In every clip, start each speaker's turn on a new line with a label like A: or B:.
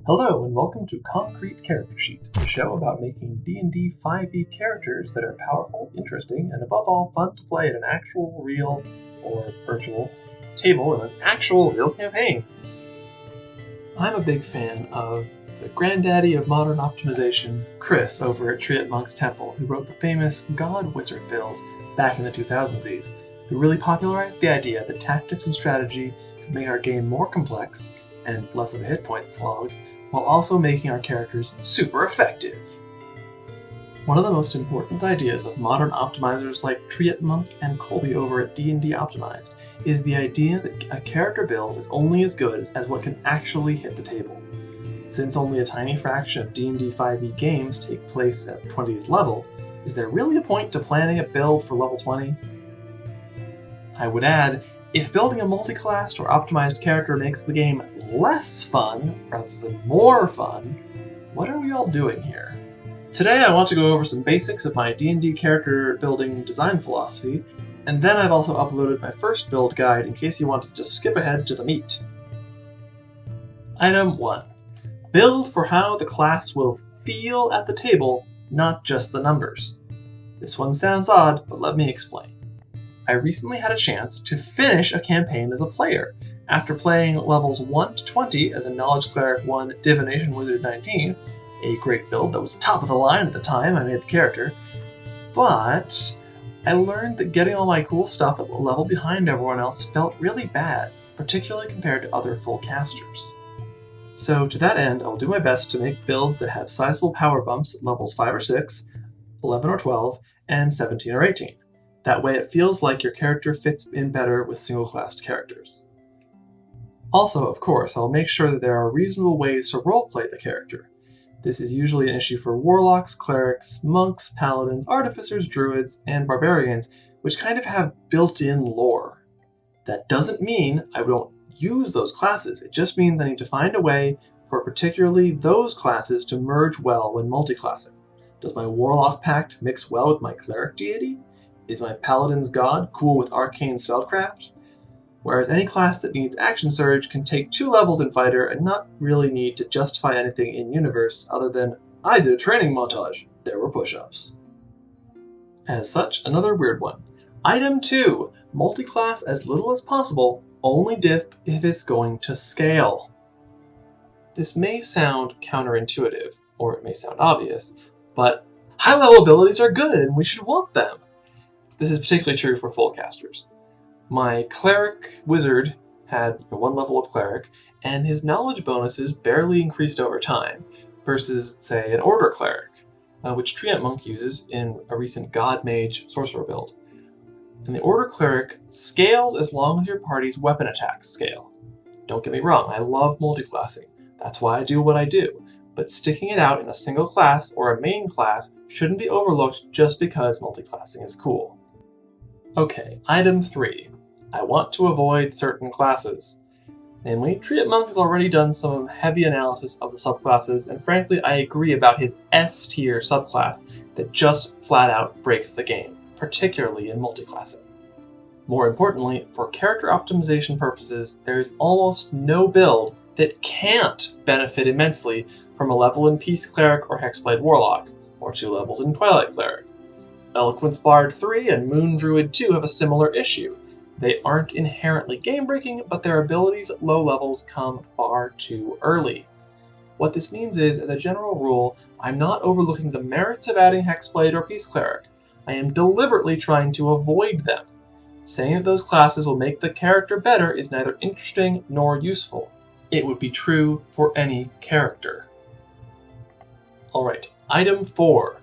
A: Hello and welcome to Concrete Character Sheet, a show about making D&D 5e characters that are powerful, interesting, and above all fun to play at an actual, real, or virtual table in an actual, real campaign. I'm a big fan of the granddaddy of modern optimization, Chris over at Tree at Monk's Temple, who wrote the famous God Wizard build back in the 2000s, who really popularized the idea that tactics and strategy could make our game more complex and less of a hit point slog, while also making our characters super effective. One of the most important ideas of modern optimizers like Triet Monk and Colby over at D&D Optimized is the idea that a character build is only as good as what can actually hit the table. Since only a tiny fraction of D&D 5e games take place at 20th level, is there really a point to planning a build for level 20? I would add, if building a multi-classed or optimized character makes the game less fun rather than more fun, what are we all doing here? Today I want to go over some basics of my D&D character building design philosophy, and then I've also uploaded my first build guide in case you want to just skip ahead to the meat. Item 1. Build for how the class will feel at the table, not just the numbers. This one sounds odd, but let me explain. I recently had a chance to finish a campaign as a player, after playing levels 1 to 20 as a Knowledge Cleric 1 Divination Wizard 19, a great build that was top of the line at the time I made the character, but I learned that getting all my cool stuff at the level behind everyone else felt really bad, particularly compared to other full casters. So to that end, I'll do my best to make builds that have sizable power bumps at levels 5 or 6, 11 or 12, and 17 or 18. That way it feels like your character fits in better with single-classed characters. Also, of course, I'll make sure that there are reasonable ways to roleplay the character. This is usually an issue for warlocks, clerics, monks, paladins, artificers, druids, and barbarians, which kind of have built-in lore. That doesn't mean I won't use those classes, it just means I need to find a way for particularly those classes to merge well when multiclassing. Does my warlock pact mix well with my cleric deity? Is my paladin's god cool with arcane spellcraft? Whereas any class that needs action surge can take 2 levels in fighter and not really need to justify anything in universe other than, I did a training montage, there were push-ups. As such, another weird one. Item 2, multiclass as little as possible, only dip if it's going to scale. This may sound counterintuitive, or it may sound obvious, but high-level abilities are good and we should want them. This is particularly true for full casters. My cleric wizard had 1 level of cleric, and his knowledge bonuses barely increased over time, versus, say, an order cleric, which Triet Monk uses in a recent god mage sorcerer build. And the order cleric scales as long as your party's weapon attacks scale. Don't get me wrong, I love multiclassing. That's why I do what I do. But sticking it out in a single class or a main class shouldn't be overlooked just because multiclassing is cool. Okay, item 3. I want to avoid certain classes. Namely, Triet Monk has already done some heavy analysis of the subclasses, and frankly I agree about his S-tier subclass that just flat out breaks the game, particularly in multiclassing. More importantly, for character optimization purposes, there is almost no build that can't benefit immensely from a level in Peace Cleric or Hexblade Warlock, or 2 levels in Twilight Cleric. Eloquence Bard 3 and Moon Druid 2 have a similar issue. They aren't inherently game-breaking, but their abilities at low levels come far too early. What this means is, as a general rule, I'm not overlooking the merits of adding Hexblade or Peace Cleric. I am deliberately trying to avoid them. Saying that those classes will make the character better is neither interesting nor useful. It would be true for any character. Alright, item 4.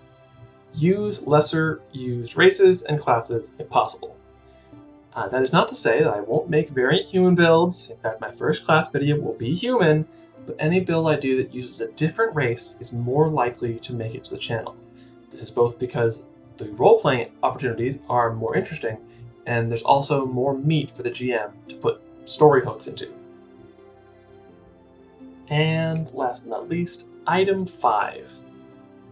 A: Use lesser used races and classes if possible. That is not to say that I won't make variant human builds. In fact, my first class video will be human, but any build I do that uses a different race is more likely to make it to the channel. This is both because the role-playing opportunities are more interesting, and there's also more meat for the GM to put story hooks into. And last but not least, item 5.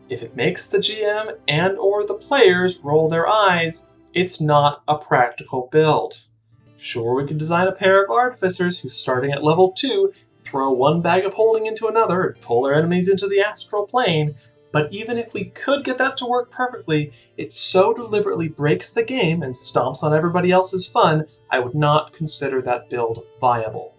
A: If it makes the GM and or the players roll their eyes, it's not a practical build. Sure, we can design a pair of artificers who, starting at level 2, throw one bag of holding into another and pull their enemies into the astral plane, but even if we could get that to work perfectly, it so deliberately breaks the game and stomps on everybody else's fun, I would not consider that build viable.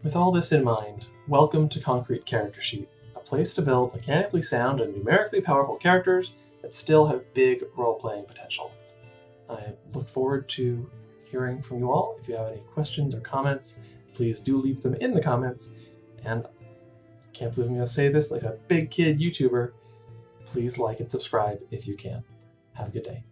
A: With all this in mind, welcome to Concrete Character Sheet, a place to build mechanically sound and numerically powerful characters that still have big role-playing potential. I look forward to hearing from you all. If you have any questions or comments, please do leave them in the comments. And I can't believe I'm going to say this like a big kid YouTuber. Please like and subscribe if you can. Have a good day.